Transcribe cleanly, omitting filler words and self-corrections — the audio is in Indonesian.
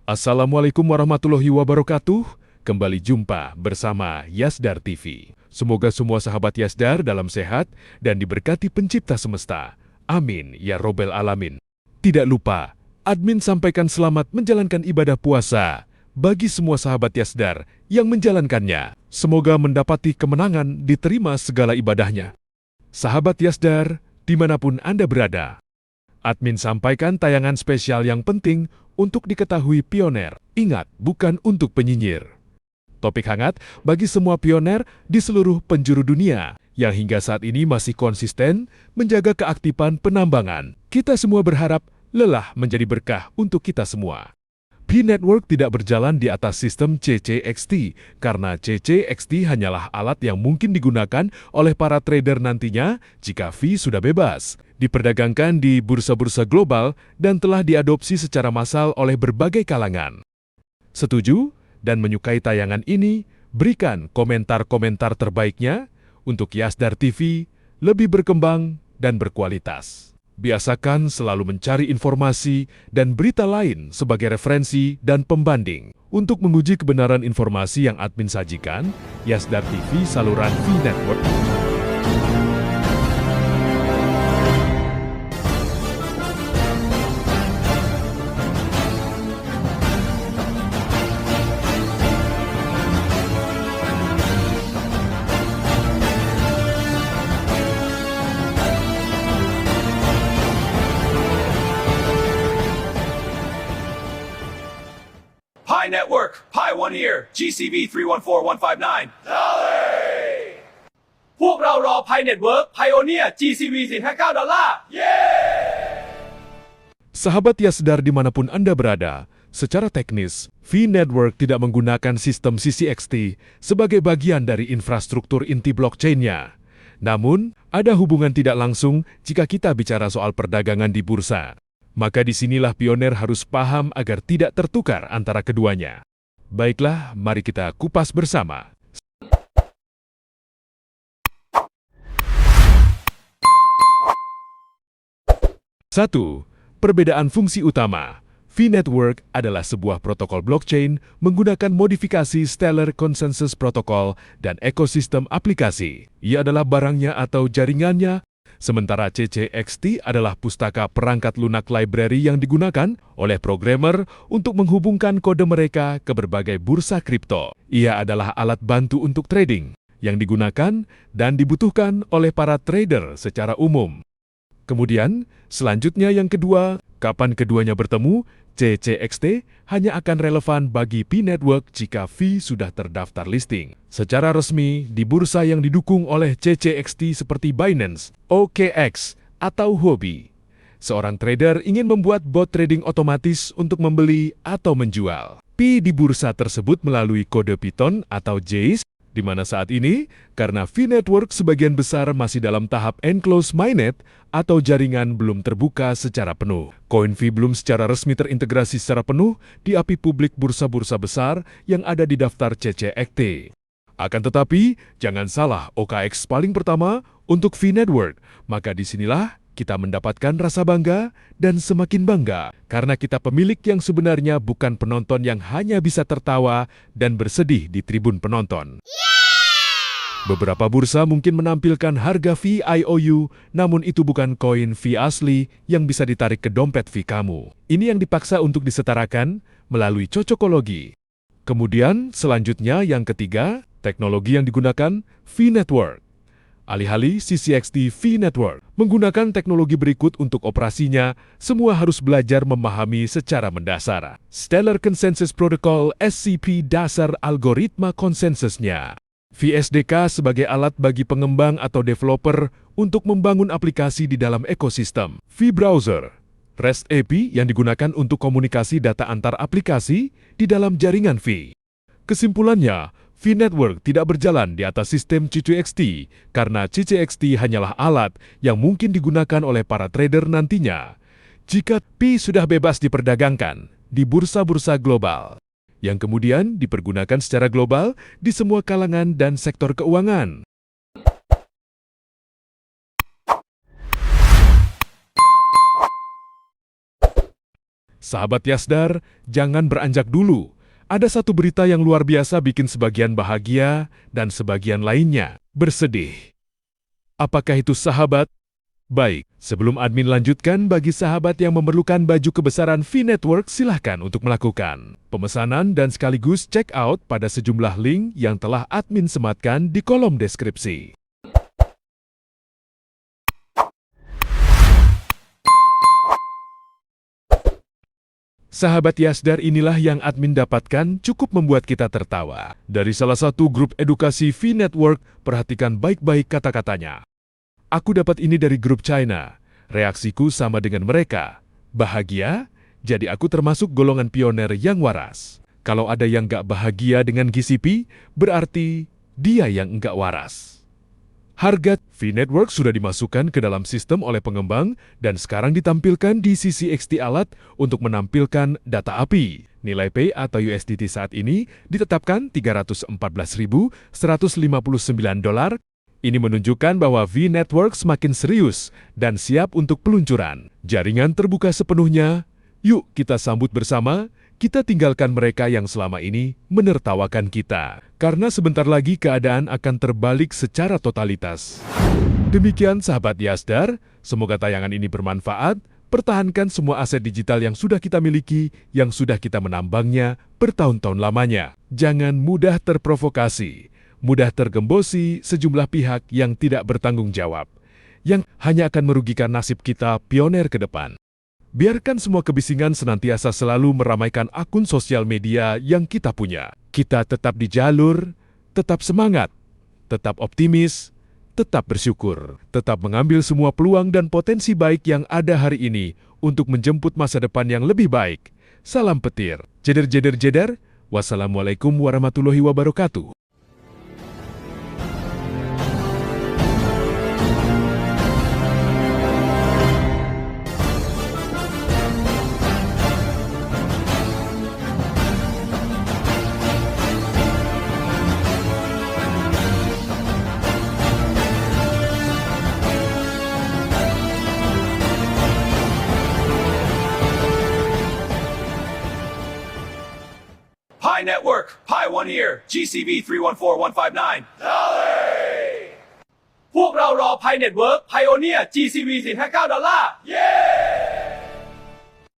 Assalamualaikum warahmatullahi wabarakatuh. Kembali jumpa bersama Yasdar TV. Semoga semua sahabat Yasdar dalam sehat dan diberkati pencipta semesta. Amin ya robbal alamin. Tidak lupa, admin sampaikan selamat menjalankan ibadah puasa bagi semua sahabat Yasdar yang menjalankannya. Semoga mendapati kemenangan, diterima segala ibadahnya. Sahabat Yasdar, dimanapun Anda berada, admin sampaikan tayangan spesial yang penting untuk diketahui pioner. Ingat, bukan untuk penyinyir. Topik hangat bagi semua pioner di seluruh penjuru dunia yang hingga saat ini masih konsisten menjaga keaktifan penambangan. Kita semua berharap lelah menjadi berkah untuk kita semua. P-Network tidak berjalan di atas sistem CCXT, karena CCXT hanyalah alat yang mungkin digunakan oleh para trader nantinya jika fee sudah bebas, diperdagangkan di bursa-bursa global, dan telah diadopsi secara massal oleh berbagai kalangan. Setuju dan menyukai tayangan ini? Berikan komentar-komentar terbaiknya untuk Yasdar TV lebih berkembang dan berkualitas. Biasakan selalu mencari informasi dan berita lain sebagai referensi dan pembanding. Untuk menguji kebenaran informasi yang admin sajikan, Yasdar TV saluran V-Network. Pi Network, Pi One Ear, GCV 314159. Dolly! พวกเรารอ Pi Network, Pioneer, GCV 459 ดอลลาร์ Sahabat Yasdar dimanapun Anda berada, secara teknis, V-Network tidak menggunakan sistem CCXT sebagai bagian dari infrastruktur inti blockchain-nya. Namun, ada hubungan tidak langsung jika kita bicara soal perdagangan di bursa. Maka disinilah pioner harus paham agar tidak tertukar antara keduanya. Baiklah, mari kita kupas bersama. 1. Perbedaan fungsi utama. V-Network adalah sebuah protokol blockchain menggunakan modifikasi Stellar Consensus Protocol dan ekosistem aplikasi. Ia adalah barangnya atau jaringannya. Sementara CCXT adalah pustaka perangkat lunak library yang digunakan oleh programmer untuk menghubungkan kode mereka ke berbagai bursa kripto. Ia adalah alat bantu untuk trading yang digunakan dan dibutuhkan oleh para trader secara umum. Kemudian, selanjutnya yang kedua, kapan keduanya bertemu? CCXT hanya akan relevan bagi P-Network jika fee sudah terdaftar listing secara resmi di bursa yang didukung oleh CCXT seperti Binance, OKX, atau Huobi. Seorang trader ingin membuat bot trading otomatis untuk membeli atau menjual Pi di bursa tersebut melalui kode Python atau JAIS, di mana saat ini, karena V-Network sebagian besar masih dalam tahap enclosed mainnet atau jaringan belum terbuka secara penuh. Koin V belum secara resmi terintegrasi secara penuh di API publik bursa-bursa besar yang ada di daftar CCXT. Akan tetapi, jangan salah, OKX paling pertama untuk V-Network, maka disinilah kita mendapatkan rasa bangga dan semakin bangga karena kita pemilik yang sebenarnya bukan penonton yang hanya bisa tertawa dan bersedih di tribun penonton. Beberapa bursa mungkin menampilkan harga fee IOU, namun itu bukan koin fee asli yang bisa ditarik ke dompet fee kamu. Ini yang dipaksa untuk disetarakan melalui cocokologi. Kemudian selanjutnya yang ketiga, teknologi yang digunakan V-Network. Alih-alih CCXT V-Network menggunakan teknologi berikut untuk operasinya, semua harus belajar memahami secara mendasar Stellar Consensus Protocol SCP dasar algoritma konsensusnya. VSDK sebagai alat bagi pengembang atau developer untuk membangun aplikasi di dalam ekosistem. V-Browser, REST API yang digunakan untuk komunikasi data antar aplikasi di dalam jaringan V. Kesimpulannya, V-Network tidak berjalan di atas sistem CCXT karena CCXT hanyalah alat yang mungkin digunakan oleh para trader nantinya jika Pi sudah bebas diperdagangkan di bursa-bursa global, yang kemudian dipergunakan secara global di semua kalangan dan sektor keuangan. Sahabat Yasdar, jangan beranjak dulu. Ada satu berita yang luar biasa bikin sebagian bahagia dan sebagian lainnya bersedih. Apakah itu sahabat? Baik, sebelum admin lanjutkan, bagi sahabat yang memerlukan baju kebesaran V-Network silahkan untuk melakukan pemesanan dan sekaligus check out pada sejumlah link yang telah admin sematkan di kolom deskripsi. Sahabat Yasdar, inilah yang admin dapatkan cukup membuat kita tertawa. Dari salah satu grup edukasi V-Network, perhatikan baik-baik kata-katanya. Aku dapat ini dari grup China. Reaksiku sama dengan mereka. Bahagia? Jadi aku termasuk golongan pioner yang waras. Kalau ada yang gak bahagia dengan GCP, berarti dia yang enggak waras. Harga V-Network sudah dimasukkan ke dalam sistem oleh pengembang dan sekarang ditampilkan di sisi XT alat untuk menampilkan data API. Nilai Pay atau USDT saat ini ditetapkan $314.159. Ini menunjukkan bahwa V-Network semakin serius dan siap untuk peluncuran. Jaringan terbuka sepenuhnya. Yuk kita sambut bersama. Kita tinggalkan mereka yang selama ini menertawakan kita. Karena sebentar lagi keadaan akan terbalik secara totalitas. Demikian sahabat Yasdar, semoga tayangan ini bermanfaat. Pertahankan semua aset digital yang sudah kita miliki, yang sudah kita menambangnya bertahun-tahun lamanya. Jangan mudah terprovokasi, mudah tergembosi sejumlah pihak yang tidak bertanggung jawab, yang hanya akan merugikan nasib kita pioner ke depan. Biarkan semua kebisingan senantiasa selalu meramaikan akun sosial media yang kita punya. Kita tetap di jalur, tetap semangat, tetap optimis, tetap bersyukur, tetap mengambil semua peluang dan potensi baik yang ada hari ini untuk menjemput masa depan yang lebih baik. Salam petir. Jeder jeder jeder. Wassalamualaikum warahmatullahi wabarakatuh. Pi Network, Pi 1 Year, GCV 314159. $พวกเรารอ Pi Network Pioneer GCV $459.